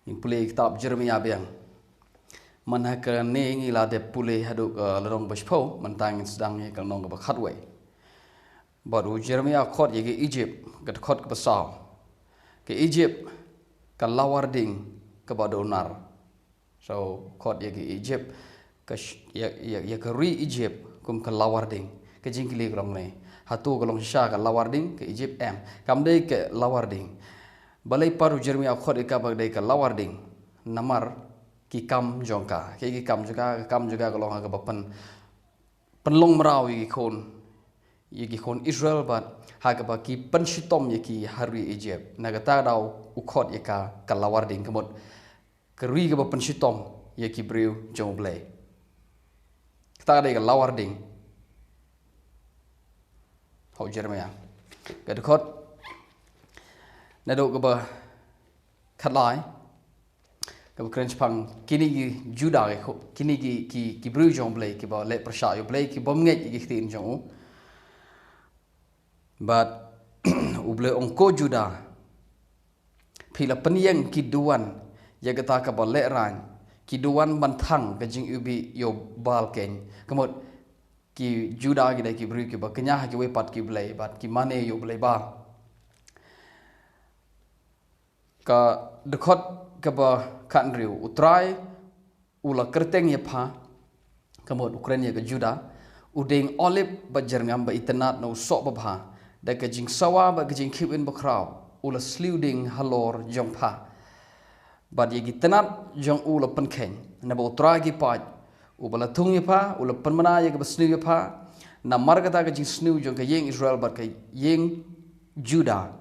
in pulih kitab Jeremaia biang man ke ne ngi la de pulih haduk lerong baspo man tang sedang ye kalnong ke bakhatwe baru Jeremaia khot ye ke Egypt ke khot ke besar ke Egypt ke lawarding ke badonar so khot ye ke Egypt ke ye ke ri Egypt kum ke lawarding ke jingkili krong ne hatu kalong sha ke lawarding ke Egypt kam dei ke lawarding balai paru Jeremaia khot ke bagdai ke lawarding namar ki kam jongka ki kam juga kalong ke bapan penlong merau ki khon Israel bat ha ke ba ki penshitom ye ki hari Egypt nagata dau ukhot ye ka lawarding kemot keri ke ba penshitom ye ki breu jong blai ta dai ke lawarding ho Jeremaia ke khot na do ke ba khatlai keren pang kini ki Juda kini ki bru jong blai ki ba le prasha yo blai ki bom nget ki tin jong but uble ongko Juda phila penyeng ki duan ya kata ka ba le ran ki duan bantang ke jing ubi yo bal ken kemot ki Juda ki dai ki bru ki ba kenya ki we pat ki blai bat ki mane yo blai ba ka dekot ke ba kan riu utrai ula kerteng ye pha kamot Ukraine ke Juda udeng olive ba jerngam ba itenat no sok ba bha da ke jing sawa ba ke jing khibin ba kraw ula sluding halor jong pha ba ye gitenat jong ula penkeng na ba utrai gi pa ubala thung ye pha ula penmana ye ke besnu ye pha na margata ke jing snu jong ke yeng Israel ba ke yeng Juda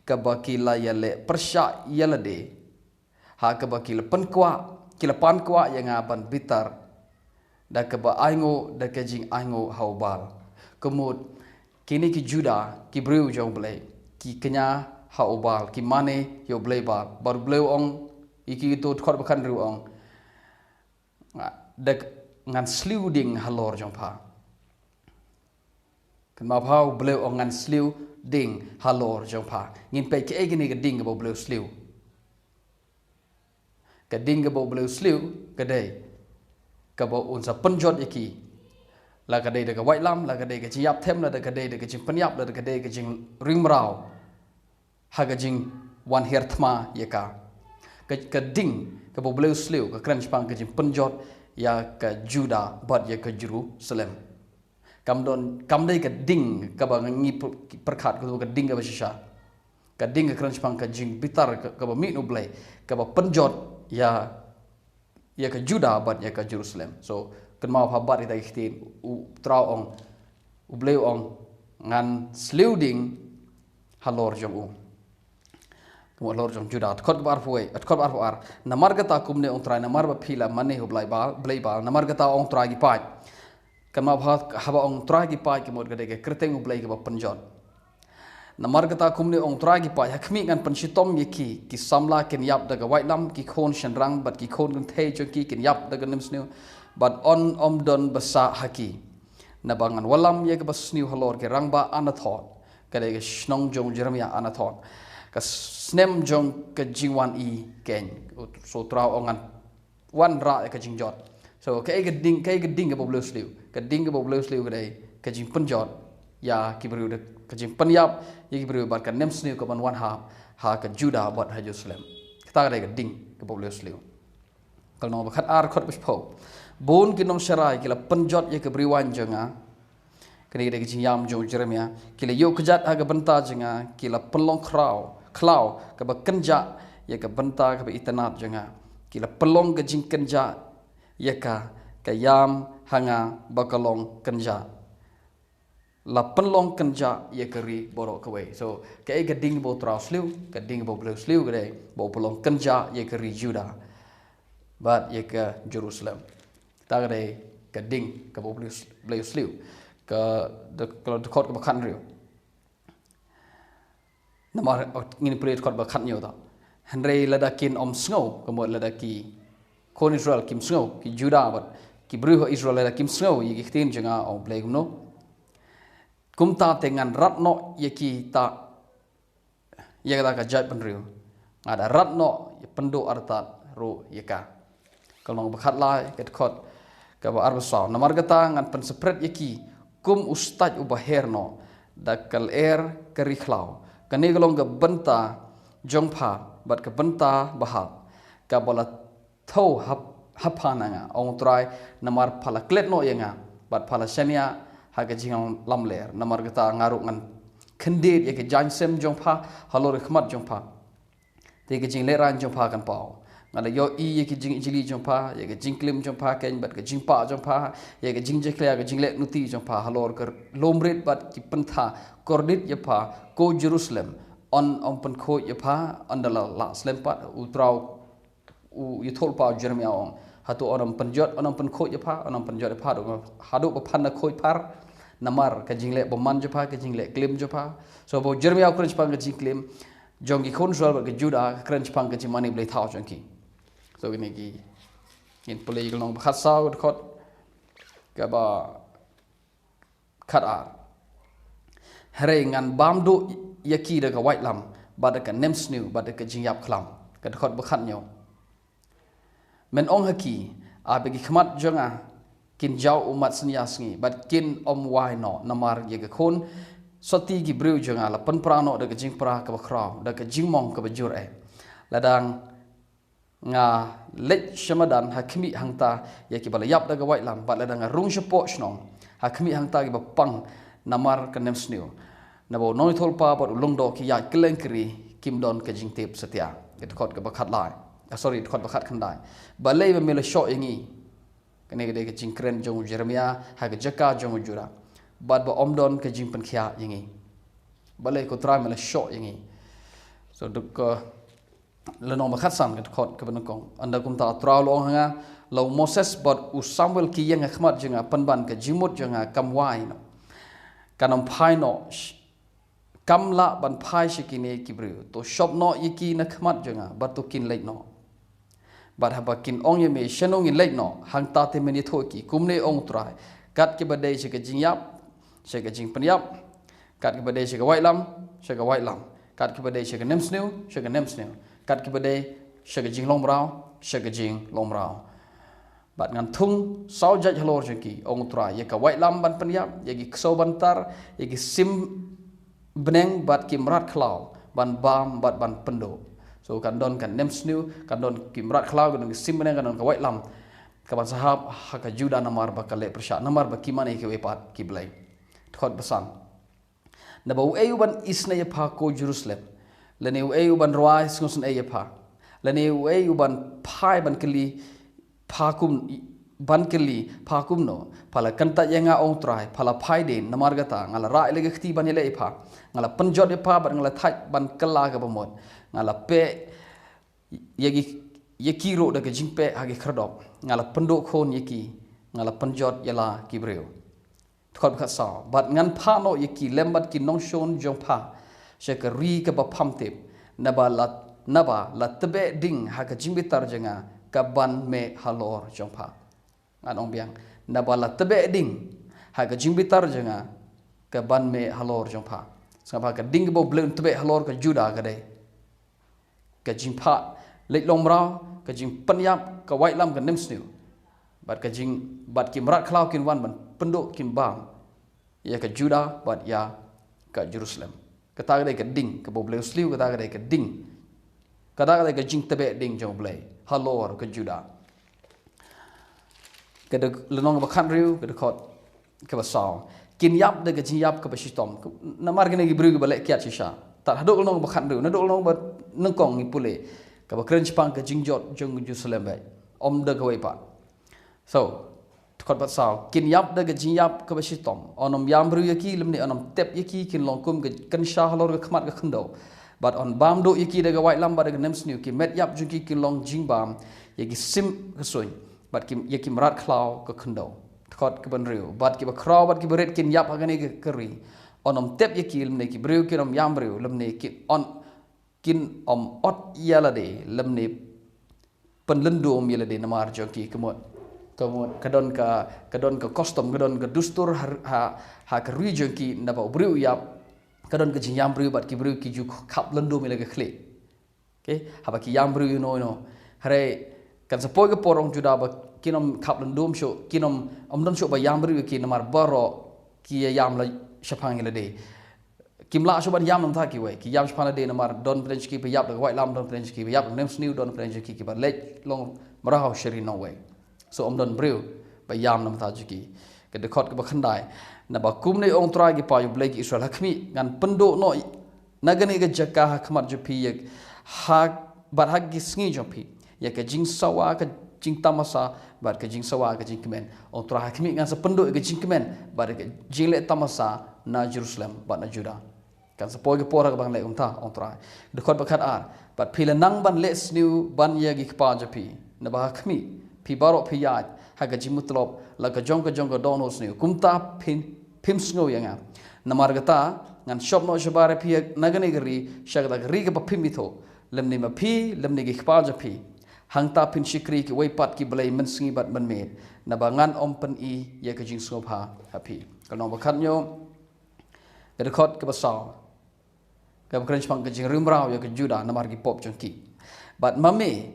ka ba ki la yale persha yalade ha ke ba kila pan kwa yang aban bitar da ke ba aingo da ke jing aingo haubal kemut kini ki Juda ki breu jong blai ki kenya haubal ki mane yo blai ba bar bleu ong iki to khot bakan ru ong da ngan sluding halor jong pha kan ma phau bleu ong ngan sluding halor jong pha ngin pe ke egini ke ding bo bleu sliu ke ding ke bo bleu sliu ke dei ke bo unsa penjot iki la ke dei de ke white lam la ke dei ke jiap them la de ke dei de ke jing penyap la de ke dei ke jing ring mrau ha ke jing wan her thma ye ka ke ding ke bo bleu sliu ke kran pang ke jing penjot ya ke Juda bat ya ke Jerusalem kam dei ke ding ke ba ngi perkhat ke ding ke ba shisha ke ding ke kran pang ke jing bitar ke ba mi no blai ke ba penjot ya ke Juda bat ya ke Jerusalem so kan mau habat ita ikhtin u trau ong u bleu ong ngan sluding halor jong u kemo lor jong Juda khot bar fuai khot bar fuar namar gata kumne ong trai namar ba phila mane ho blai ba namar gata ong trai gi pai kan mau haba ong trai gi pai kemo gade ke kreteng u blai ke ba penjot namar kata kumne ong tragi pa yakmi ngan penshitom ye ki samla ken yap daga white lam ki khon shenrang but ki khon gun thei jo ki ken yap daga nimsnu but on don basa haki na bangan walam ye ke basnu halor ke rangba anathon kale ke snong jong Jeremaia anathon ka snem jong ke jingwan I ken so trao ongan wan ra ke jingjot so ke ding ke boblu sliu ke ding ke boblu sliu ke dei ke jing penjot ya ki bru de ke jing penyap ye ki bru bat kan nem sniu ke ban wan ha ke Juda bat ha Jerusalem kita dei ke ding ke boblu sliu kal no khat ar khot bispo bon ki nom sharai ki la penjot ye ke briwan jenga kini de ke jing yam jong Jeremaia ki le yo kejat ha ke benta jenga ki la pelong klau ke ba kenja ye ke benta ke itenat jenga ki la pelong ke jing kenja ye ka yam hanga bakalong kenja la penlong kenja ye keri borok kawai so ke ding bo trasliu ke ding bo bleu sliu ke bo pelong kenja ye keri Juda bat ye ke Jerusalem ta ke ke ding ke bo bleu sliu ke kalau dekot ke bakan riu namar ngin pret kot bakan nyo ta henry ladakin om snow ke mo ladaki kon Israel kim snow ki Juda bat ki bru Israel ladakim snow ye ki tin jenga om bleu no kumta dengan ratno yeki ta ya kata ka jai penriu ada ratno pendu artat ro yaka kalau bakat lai ket khot ka ba arbasau namar gata ngan pen spread yaki kum ustaj ubaherno dakal air keriklau kani golong ga benta jongpha bat ka benta bahal ka bola thau haphananga ong trai namar phala klet no yanga bat phala senia haga jingang lamler namar gata ngaru ngan khendit yake jansem jongpha halor khmat jongpha te ke jing leran jongpha kan pau ngala yo i yake jing jili jongpha yake jing klim jongpha ken bat ke jing pa jongpha yake jing je klia ke jing le nuti jongpha halor ker lomret bat ki pentha kordit yapa ko Jerusalem on pen kho yapa andala la slempat utrau u yithol pa Jeremaia ong hatu onam penjot onam pen kho yapa onam penjot yapa hadu papan na khoi par namar ka jingle boman japa ka jingle klim japa so bo Jeremaia crunch pang ka jing klim jong ki khon sol ka juda crunch pang ka jimani blai thau jongki so ini ki in play long khat saw khot ka ba khat a hare ngan bam do yaki da ka white lam ba da ka nems new ba da ka jingyap khlam ka khot ba khat nyo men ong haki a be ki khmat jonga kin jau umat senia sngi bat kin om wai no namar ye ka khon soti gi breu jonga la pen prano da ka jing pra ka ba kraw da ka jing mong ka ba jur ladang nga lech shamadan hakmi hangta ye ki bala yap da ka white lam bat ladang rung shepo snong hakmi hangta gi ba pang namar ka nems new nabo noi thol pa bat ulung do ki ya kleng kri kim don ka jing tep setia it khot ka ba khat lai sorry khot ba khat khandai ba lei ba mele sho ingi kene gede ke jingkren jong Jeremaia ha ke jaka jong jura bad ba omdon ke jing pen khia ingi ba lei ko tra mele sho ingi so duk le no ma khat san ke khot ke ban kong anda kum ta tra lo hanga lo Moses bad u Samuel ki yang khmat jenga panban ke jimut jenga kamwai no kanom phai no kamla ban phai shikine kibru to shop no yiki na khmat jenga batu kin leit no bat habakin ong yeme shenong in leit no hang ta te meni thoki kumne ong trai kat ke badai se ke jingyap se ke jing penyap kat ke badai se ke white lam se ke white lam kat ke badai se ke nems new se ke nems new kat ke badai se ke jing long brau se ke jing long brau bat ngan thung sau jaj halor jeki ong trai ye ka white lam ban penyap ye gi kso bantar ye gi sim beneng bat ki mrat khlau ban bam bat ban pendo so kan don kan nems new kan don kimrat khlau kan sim beneng kan don ka white lam ka ban sahab ha ka juda namar ba kale persha namar ba kimane ke wepat ki blai thot basan na ba u ban isna ye pha ko Jerusalem lene u ban roi sngson ye pha lene u ban phai ban kli pha kum ban kli pha kum no phala kanta yenga ong trai phala phai den namar gata ngala ra ele khti ban ele pha ngala panjot ye pha ban ngala thai ban kala ka bamot ngala pe yeki ro da ke jingpe age khradop ngala pendo khon yeki ngala panjot yala kibreu thot kha sa bat ngan pha no yeki lembat ki nong shon jong pha she ka ri ka ba phamte naba la tebe ding ha ka jingbitar jenga ka ban me halor jong pha ngan ong biang naba la tebe ding ha ka jingbitar jenga ka ban me halor jong pha sapa ka ding bo blun tebe halor ka juda ka dei ka jing pha leit long brau ka jing penyap ka white lam ka nems new bat ka jing bat ki mrat khlau kin wan ban pendok kin bam ya ka juda bat ya ka Jerusalem ka ta ka ding ka bo bleu sliu ka ta ka ding ka ta ka jing tebe ding jong blai halor ka juda ka de lenong ba khan riu ka de khot ka ba saw kin yap de ka jing yap ka ba shitom namar gene gi bru ka ba le kya chisha ta hadok long ba khan riu na dok long ba nengkong ni pule ka ba kren chpang ka jingjot jong Jerusalem bai om de ka wei pa so khot bat saw kin yap de ka jing yap ka ba shitom onom yam bru yaki lemni onom tep yaki kin long kum ka kan sha halor ka khmat ka khndo but on bam do yaki de ka white lam ba de ka nems new ki met yap junki kin long jing bam yaki sim ka soin but ki yaki mrat khlau ka khndo khot ka ban riu but ki ba kraw but ki beret kin yap agane ka ri onom tep yaki lemni ki bru ki onom yam bru lemni ki on kin om ot yalade lemni penlendum yalade namar joki kemot kadon ka custom kadon ka dustur ha ka region ki naba bru yap kadon ka jinyam bru bat ki bru ki ju khap lendum yalage khle okay haba ki yam bru no Hari kan sepoi ke porong Juda ba kinom kap lendum syo kinom amdon syo ba yam beri ki namar baro ki yam la shapang le de kimla syo ban yam nam tha ki we ki yam shapang le de namar don french ki ba yap la white lam don french ki ba yap nem sniu don french ki ba lech long marah sheri no we so amdon breu ba yam nam tha ki ke de khot ke ba khandai na ba kum nei ong tra ki pa yu blek Israel hakmi ngan pendo no nagani ga jaka khmat ju pi yak ha bat hak gi sngi jo pi ya ke jing sawa ke jing tamasa bat ke jing sawa ke jing kemen ong tra hakmi ngan sependo ke jing kemen bat ke jing le tamasa na Jerusalem bat na Juda kan sepoi ke pora ke bang le umta ong tra de khot ba khat ar bat pi le nang ban le sniu ban ya gi pa jo pi na ba hakmi pi baro pi ya ha ke jing mutlop la ke jong ke don sniu kumta pim sngo yang na margata ngan shop no shabare pi nagani gri shagda gri ke pim mitho lemni ma pi lemni gi khpa ja pi hangta pin shikri ki weipat ki blai men sngi bat man me na bangan om pen I ye ka jing sngo pha happy kalong bakhat nyo ke khot ke basaw ke kren chpang ke jing rimrao ye ke Juda na mar gi pop jong ki bat mame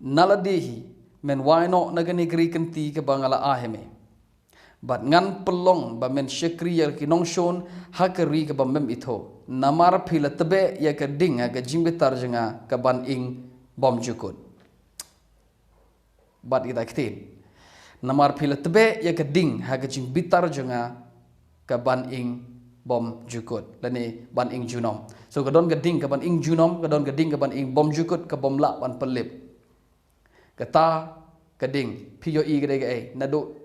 naladehi men why no nagani gri kenti ke bangala aheme bat ngan pelong ba men shekri ya ki nong shon hakari ke ba mem itho namar phila tebe ya ke ding ga jimbetar janga ka ban ing bom jukut bat ida kitin namar phila tebe ya ke ding ha ke jimbetar janga ka ban ing bom jukut lani ban ing junom so ka don ka ding ka ban ing junom ka don ka ding ka ban ing bom jukut ka bom la ban pelip kata ka ding pio I gede ge na do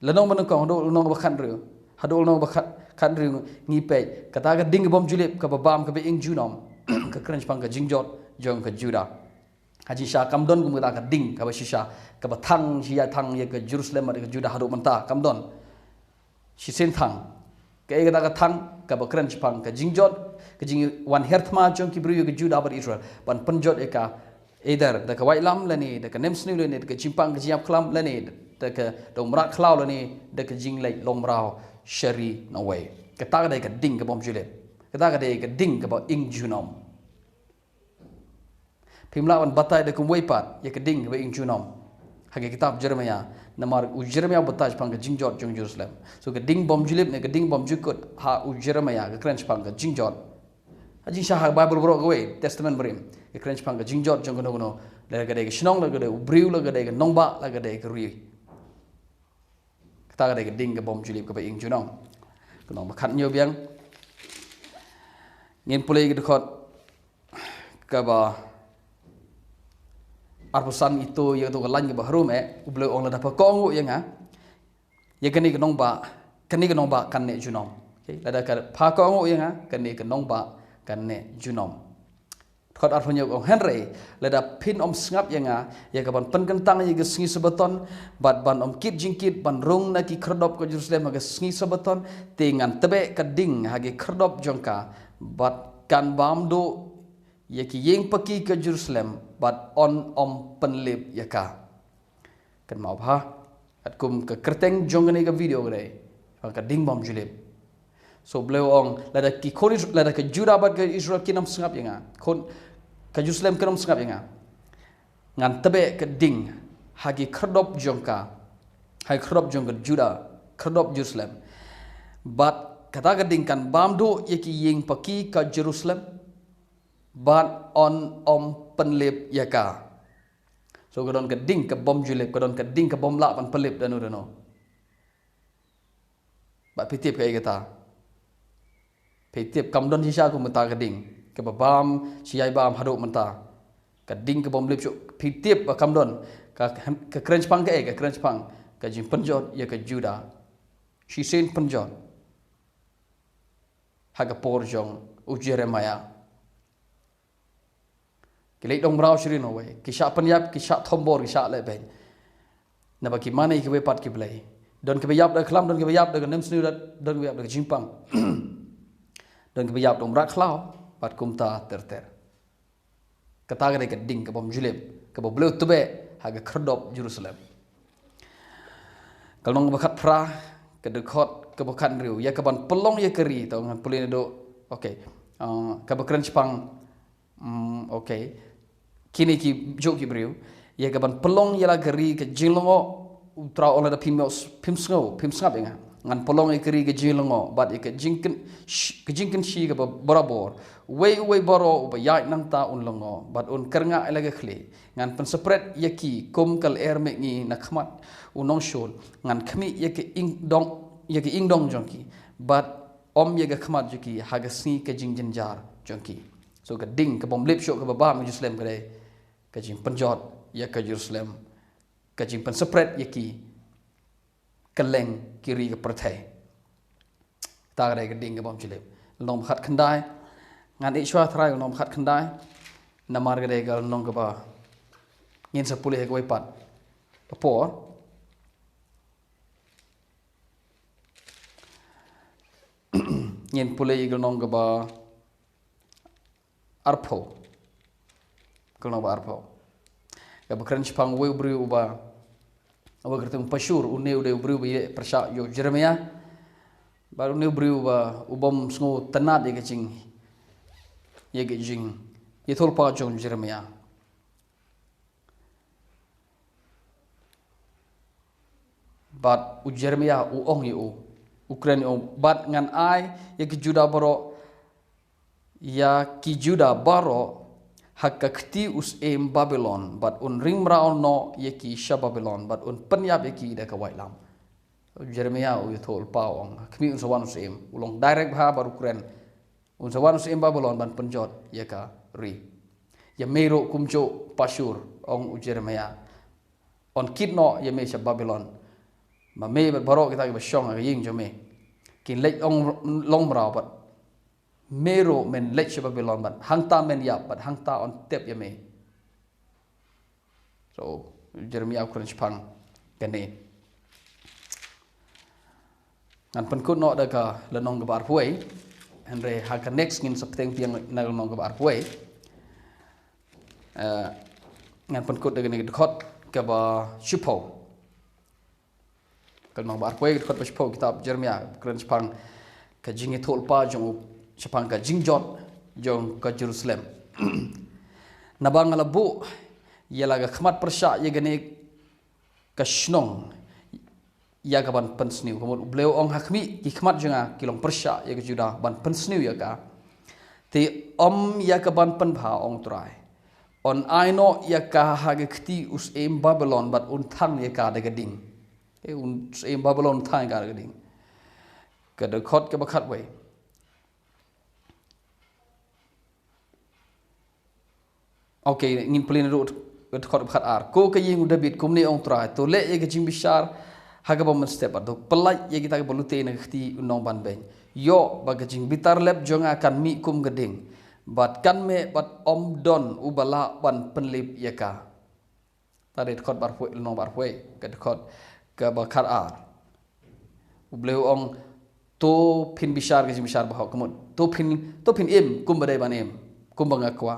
lanong man kong do nong ba khan ru hadol nong ba khan ru ngi pe kata ka ding bom julip ka babam ka be ing junom ka kren pang ka jingjot jong ka Juda haji sha kamdon ku ka ding ka ba shisha ka ba thang sia thang ye ka Jerusalem ma ka Juda hadu manta kamdon shi sen thang ka e ka thang ka ba kren pang ka jingjot ka jing wan herthma jong ki bru ka Juda ba Israel ban panjot e ka either da ka wailam lani da ka nemsnu lani da ka chimpang ka jiap klam lani da ka dong rak klau lani da ka jing lai long rao shari no way ka ta ka dai ka ding ka bom julep ka ta ka dai ka ding ka ba ing junom pimla wan batai da kum weipat ya ka ding ka ba ing junom hage kitab Jeremaia namar u Jeremaia batai pang ka jingjot jong Jerusalem so ka ding bom julep ne ka ding bom jukut ha u Jeremaia ka kren pang ka jingjot haji sha ha Bible bro ka we testament barim ka kren pang ka jingjot jong no la ka dai ka shnong la ka dai u briu la ka dai ka nongba la ka dai ka ri ta cái đinh cái bom julip cái bài ing junong cái nó mà khăn nhiều biếng nghiên pulai cái khot cái bà arpusan itu yang tu cái lanh cái bà harum ublo ong la dapat kong yang ya cái này cái nong ba kan ne junong la da cái pha kong yang cái này cái nong ba kan ne junong khot arpunyo ong Henry la da pin om sngap yang ya ka ban pen kentang ya sngi sebeton bat ban om kit jingkit ban rung na ki kredop ko Jerusalem ga sngi sebeton tingan tebe ka ding hage kredop jongka bat kan bam do ya ki yeng paki ke Jerusalem bat on om penlip ya ka kan mau ha at kum ke kerteng jongani ka video gre ka ding bom julip so beliau ong lada ki koris lada ke Juda bat ke Israel kinam sngap yang kon ka Jerusalem kinam sngap yang ngan tebe ke ding hagi kredop jongka hai kredop jongka Juda kredop Jerusalem bat kata ke ding kan bamdo yeki yeng paki ka Jerusalem bat on om penlip yaka so kadon ke ding ke bom julip kadon ke ding ke bom la pan pelip danu bat pitip ke kata petip kamdon sisa ku menta keding ke babam siai bam haduk menta keding ke bom lip petip kamdon ke kren pang ke kren pang ke jin penjot ya ke Juda si sen penjot haga porjong u Jeremaia ke lek dong brau shri no we ki sha penyap ki sha thombor ki sha le ben na ba ki mane ki we pat ki blai don ke yap da klam don ke yap da nem snu don ke yap da jimpang dan kebiak dong rak klau pat kumta terter kata gede ke ding ke bom julip ke bobleu tebe haga kredop Jerusalem kalong bakat pra ke dekot ke bakan riu ya ke ban pelong ya keri tau ngan pulin do okey ke bakren Jepang okey kini ki jok ki brio ya ka ban pelong ya la gari ke jinglongo utra ola da pim ngap inga ngan pelong e gari ke jinglongo bat e ke jingkin shi ka barabor we boro ba ya nang ta un longo bat un kernga elaga khle ngan pen spread yaki kum kal air me ni nakmat unong shol ngan khmi yaki ing dong jongki bat om yega khmat jiki hagasi ke jingjin jar jongki so ka ding ka bom lip show ka ba Jerusalem ka dai ka jing penjot ya ka Jerusalem ka jing pen spread yaki kaleng kiri ka perthai ta ka ding ka bom chilep long khat khandai ngan ishwa thrai long khat khandai namar ka dai ka long ka ba ngin sa pulih ka wai pat por ngin pulih ka long ka ba arpo kalau ba arpo ka bakran chpang we bri uba aba kertem pashur une ude bri uba persha yo Jeremaia baru ne bri uba ubom sngo tanat ye kaching ye gejing ye thol pa jong Jeremaia bat u Jeremaia u ong yu Ukraine bat ngan ai ye ki juda baro ya ki juda baro hakakti us Babylon but un ring round no yeki sha Babylon but un penyap yeki da ka wailam Jeremiah u thol paong kmi un sawan us ulong direct ha baru Ukraine un sawan us Babylon ban penjot yeka ri ya mero kumcho pashur ong u Jeremiah on kidno ya me sha Babylon ma me baro kita ka shong ga ying jo me kin lek ong long brau but mero men lek sha Babylon but hangta men yap but hangta on tep ya me so Jeremiah Ukraine chpang kane ngan pen kut no da ka lenong ga bar huai andre ha ka next ngin sapteng piang na lenong ga bar huai ngan pen kut da ga ni khot ka ba shupo ka nong bar huai khot ba shupo kitab Jeremiah Ukraine chpang ka jingi thol pa jong chapang ka jingjot jong ka Jerusalem nabang alabu yala ga khmat persha ye gane ka shnong ya ga ban pensniu komod bleu ong hakmi ki khmat jonga kilong persha ye ga juda ban pensniu ya ka te om ya ka ban pen pha ong trai on aino ya ka ha ga khti us Babylon bat un thang ye ka da ga ding e un Babylon thang ga da ding ka da khot ka ba khat wei okay ngin pelin ru khot khat ar ko ka ying David kumni ong trai to le ye ga jing bishar haga bom step do pelai ye kita ga bolute na khti unong ban ben yo ba ga jing bitar lep jonga kan mi kum geding bat kan me bat om don ubala ban penlip ye ka tare khot bar phoi no bar phoi ka khot ka ba khat ar ubleu ong to phin bishar ga jing bishar ba komot to phin im kum badai ban im kum banga kwa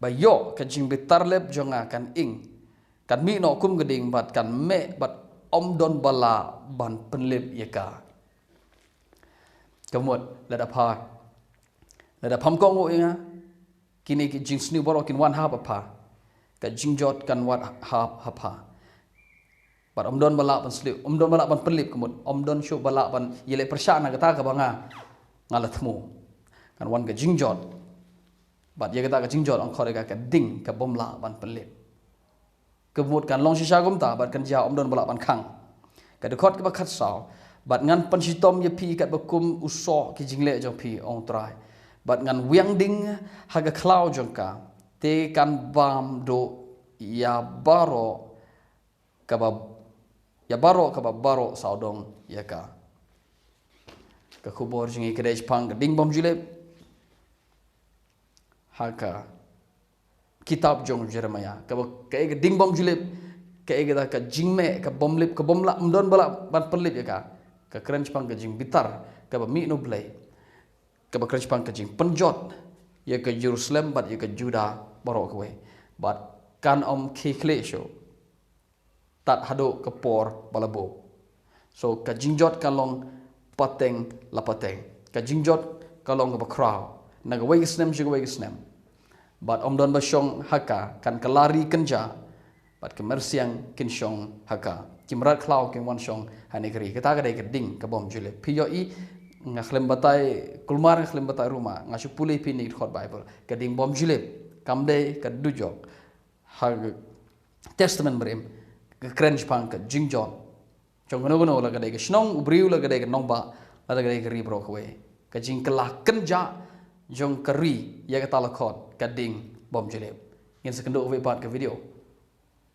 bayo ka jing bitar lep jonga kan ing kan mi no kum geding bat kan me bat om don bala ban penlip yeka kamot lada pham ko ngo inga kini ki jing snu boro kin wan hap apa ka jing jot kan wat hap hapa bat om don bala ban slip om don bala ban penlip kamot om don shu bala ban yele persana kata ka banga ngalathmu kan wan ka jing jot bat ye kata ka jingjot ang khore ka ding ka bomla ban pelip kemut kan long shisha gom ta bat kan ja om don bala ban khang ka de khot ka ba khat saw bat ngan pan sitom ye pi kat bakum uso ki jingle jong pi ong trai bat ngan wiang ding ha ga klau jong ka te kan bam do ya baro ka ba baro saudong ya ka khubor jingi kedej pang ding bom julep haka kitab jong Jeremiah ka ding bom julip ka da ka jingme ka bomlip ka bomla mdon bala ban perlip ya ka crunch pang ka jing bitar ka ba mi no blai ka ba crunch pang ka jing penjot ya ka Jerusalem bat ya ka Juda baro ka we bat kan om khikhle sho tat hado ka por balabo so ka jingjot ka long pateng la pateng ka jingjot ka long ka ba kraw naga way snem jiga way snem bat om don basong haka kan kelari kenja bat kemersiang kin shong haka kimrat klau kin wan shong hanegri kita kadai keding ke bom julip piyo i ngaklem batai kulmar ngaklem batai rumah ngasu pulih pini khot bible keding bom julip kamde kedujok hag testament berim ke krench pang ke jingjon chong ngono la kadai ke snong ubriu la kadai ke nongba la kadai ke ribro kwe ke jing kelah kenja jong keri ya kata lakot keding bom julip ngin sekenduk we part ke video